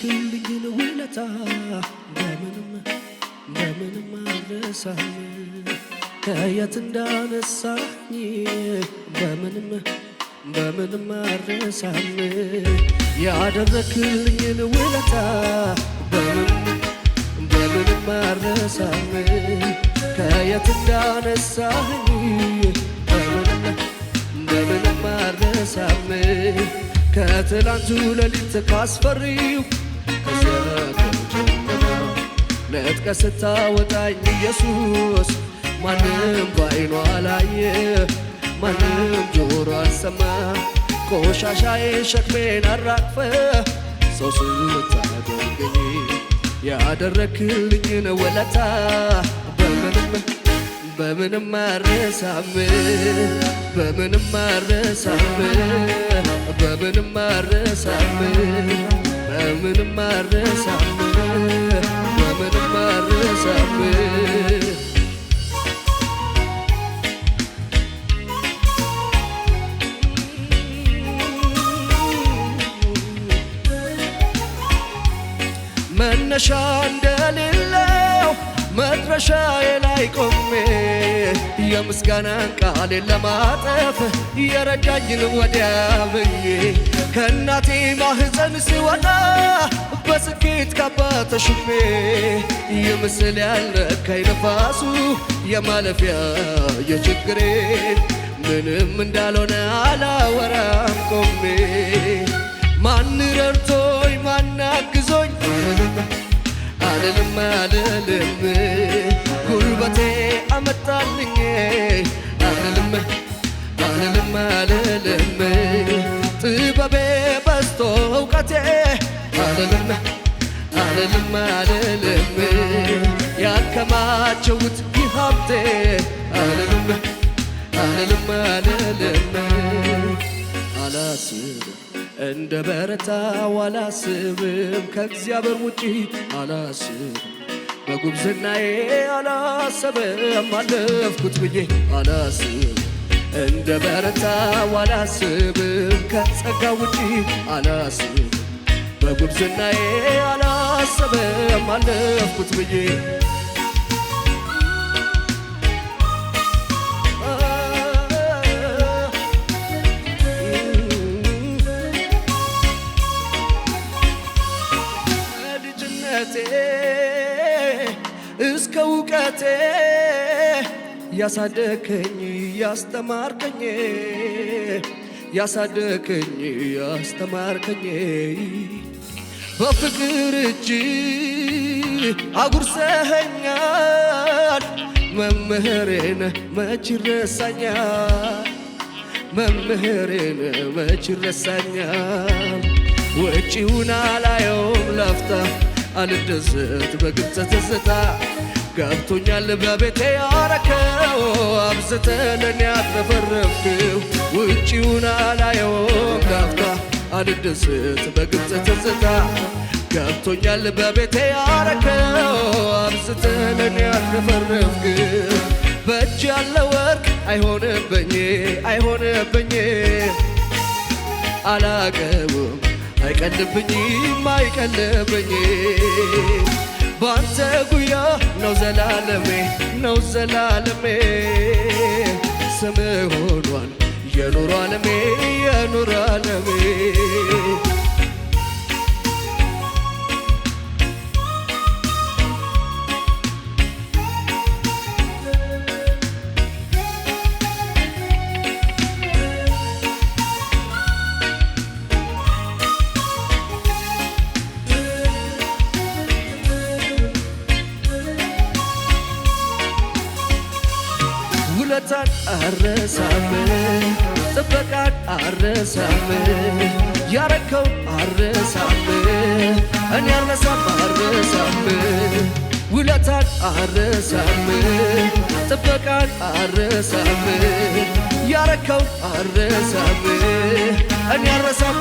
ያደረክልኝን ውለታ በምንም አልረሳም። ከየት እንዳነሳኝ በምንም አልረሳም። ያደረክልኝን ውለታ በምንም አልረሳም። ከየት እንዳነሳኝ በምንም አልረሳም። ከትላንቱ ሌሊት ካስፈሪው ከዚያ ነጥቀህ ስታወጣኝ ኢየሱስ ማንም ባይኑ አላየ፣ ማንም ጆሮ አልሰማ። ቆሻሻዬ ሸክሜን አራግፈ ሰው ስታደርገኝ ያደረክልኝን ውለታ በምንም አልረሳም። በምንም አልረሳም። በምንም አልረሳም። በምንም አልረሳም። በምንም አልረሳም። መነሻ እንደሌለው መድረሻዬ ላይ ቆሜ የምስጋናን ቃሌን ለማጠፍ የረዳኝን ወዲያ ብዬ ከእናቴ ማህፀን ስወጣ በስኬት ካባ ተሽፌ ይምስል ያልነካኝ ነፋሱ የማለፊያ የችግሬ ምንም እንዳልሆነ አላወራም ቆሜ። ማን ረድቶኝ ማን አግዞኝ አልልም ጉልበቴ አመጣልኝ አልልም ጥበቤ በዝቶ እውቀቴ አልልም ያከማቸውት ሀብቴ አልልም አላስብም እንደ በረታው አላስብም ከእግዚአብሔር ውጪ አላስብም በጉብዝናዬ አላሰብም አለፍኩት ብዬ አላስብም እንደ በረታው አላስብም ከጸጋ ውጪ አላስብም በጉብዝናዬ አላሰብም አለፍኩት ብዬ እስከ እውቀቴ ያሳደከኝ ያስተማርከኝ በፍቅር እጅ አጉርሰኸኛል መምህሬን መች ይረሳኛል ውጪውን አላየውም ላፍታ አልደሰት በግብፅ ትዝታ ገብቶኛል በቤቴ ያረከው አብዝተህ ለኔ ያትረፈረፍከው ውጪውን አላየውም ላፍታ አልደሰት በግብፅ ትዝታ ገብቶኛል በቤቴ ያረከው አብዝተህ ለኔ ያትረፈረፍከው በእጅ ያለ ወርቅ አይሆንብኝ አላቀውም አይቀልብኝም ባንተ ጉያ ነው ዘላለሜ ስምህ ሆኗል የኑሮ ዓለሜ ውለታን አረሳም ጥበቃን አረሳም ያረከውን አረሳም እኔ አረሳም ውለታን አረሳም ጥበቃን አረሳም ያረከውን አረሳም እኔ አረሳም